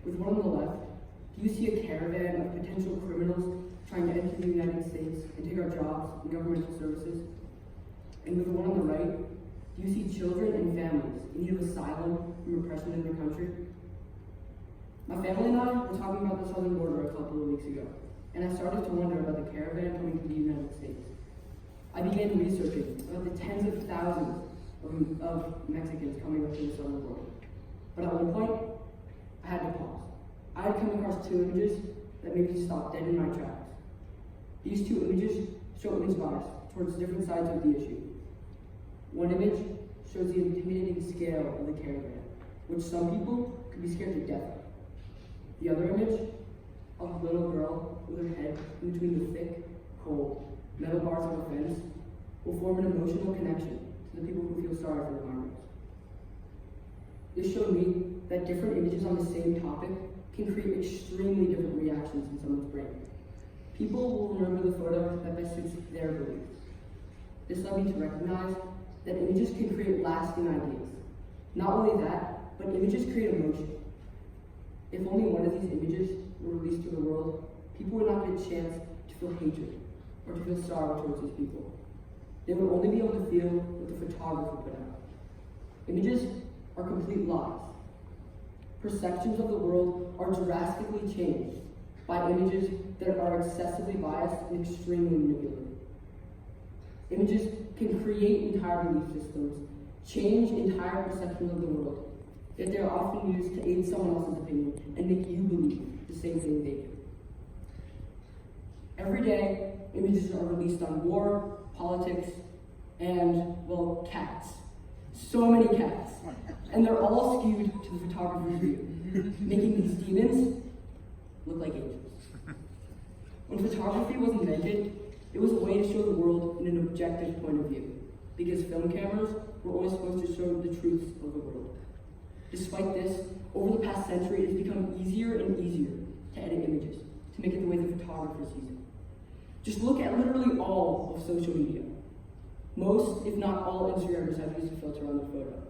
With one on the left, do you see a caravan of potential criminals trying to enter the United States and take our jobs and governmental services? And with the one on the right, do you see children and families in need of asylum from oppression in their country? My family and I were talking about the southern border a couple of weeks ago, and I started to wonder about the caravan coming to the United States. I began researching about the tens of thousands of Mexicans coming up to the southern border. But at one point, I had to pause. I had come across two images that made me stop dead in my tracks. These two images show image bias towards different sides of the issue. One image shows the intimidating scale of the caravan, which some people could be scared to death of. The other image, of a little girl with her head in between the thick, cold metal bars of a fence, will form an emotional connection to the people who feel sorry for the migrants. This showed me that different images on the same topic can create extremely different reactions in someone's brain. People will remember the photo that best suits their beliefs. This led me to recognize that images can create lasting ideas. Not only that, but images create emotion. If only one of these images were released to the world, people would not get a chance to feel hatred or to feel sorrow towards these people. They would only be able to feel what the photographer put out. Images are complete lies. Perceptions of the world are drastically changed by images that are excessively biased and extremely manipulative. Images can create entire belief systems, change entire perceptions of the world, yet they are often used to aid someone else's opinion and make you believe the same thing they do. Every day, images are released on war, politics, and, well, cats. So many cats. And they're all skewed to the photographer's view, making these demons look like angels. When photography was invented, it was a way to show the world in an objective point of view, because film cameras were always supposed to show the truths of the world. Despite this, over the past century, it has become easier and easier to edit images, to make it the way the photographer sees it. Just look at literally all of social media. Most, if not all, Instagrammers have used a filter on their photo,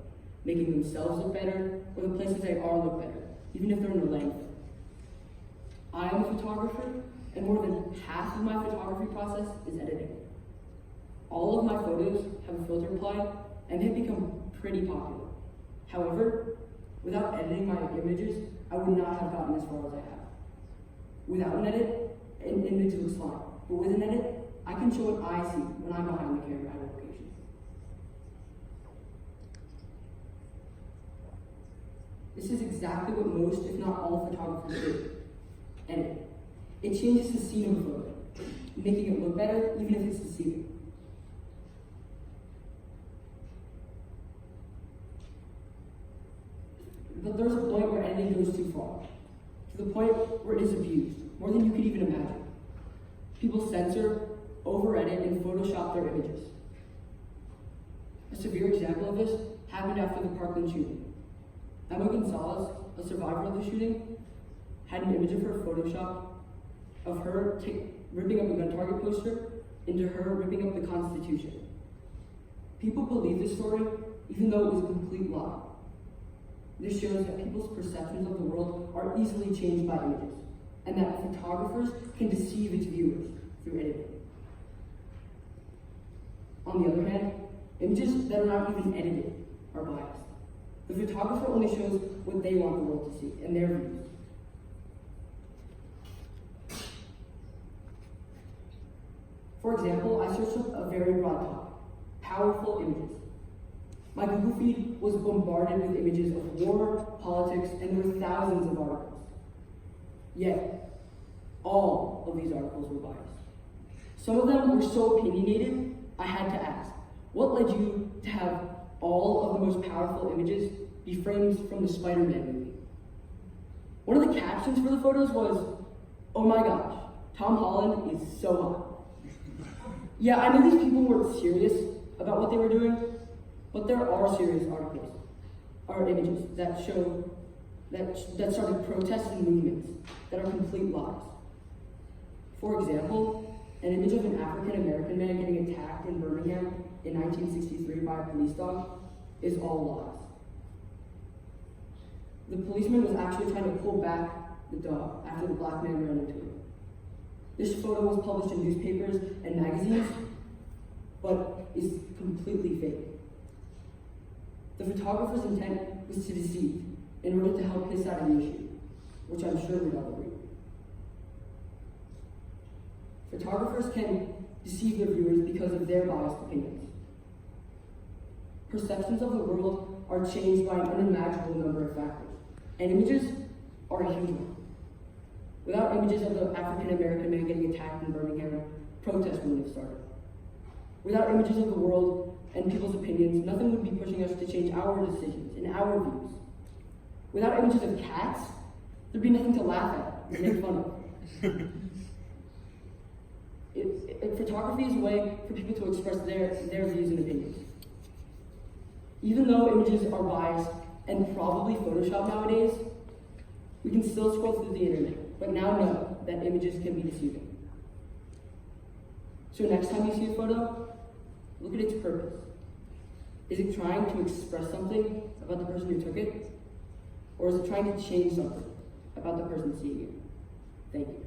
making themselves look better, or the places they are look better, even if they're in the lens. I am a photographer, and more than half of my photography process is editing. All of my photos have a filter applied, and they've become pretty popular. However, without editing my images, I would not have gotten as far as I have. Without an edit, an image looks fine. But with an edit, I can show what I see when I'm behind the camera at a location. This is exactly what most, if not all, photographers do. Edit. It changes the scene of a photo, making it look better even if it's deceiving. But there's a point where editing goes too far, to the point where it is abused, more than you could even imagine. People censor, over-edit, and Photoshop their images. A severe example of this happened after the Parkland shooting. Emma Gonzalez, a survivor of the shooting, had an image of her Photoshop of her ripping up a gun target poster into her ripping up the Constitution. People believe this story even though it was a complete lie. This shows that people's perceptions of the world are easily changed by images, and that photographers can deceive its viewers through editing. On the other hand, images that are not even edited are biased. The photographer only shows what they want the world to see, and their views. For example, I searched up a very broad topic, powerful images. My Google feed was bombarded with images of war, politics, and there were thousands of articles. Yet, all of these articles were biased. Some of them were so opinionated, I had to ask, what led you to have all of the most powerful images be frames from the Spider-Man movie? One of the captions for the photos was, "Oh my gosh, Tom Holland is so hot." Yeah, I know these people weren't serious about what they were doing, but there are serious articles, or images that show that started protests and movements that are complete lies. For example, an image of an African American man getting attacked in Birmingham in 1963 by a police dog is all lies. The policeman was actually trying to pull back the dog after the black man ran into him. This photo was published in newspapers and magazines, but is completely fake. The photographer's intent was to deceive in order to help his side of the issue, which I'm sure we'd all agree. Photographers can deceive their viewers because of their biased opinions. Perceptions of the world are changed by an unimaginable number of factors, and images are a huge one. Without images of the African American man getting attacked in Birmingham, protests wouldn't have started. Without images of the world and people's opinions, nothing would be pushing us to change our decisions and our views. Without images of cats, there'd be nothing to laugh at and make fun of. Photography is a way for people to express their views and opinions. Even though images are biased and probably Photoshopped nowadays, we can still scroll through the internet, but now know that images can be deceiving. So next time you see a photo, look at its purpose. Is it trying to express something about the person who took it? Or is it trying to change something about the person seeing it? Thank you.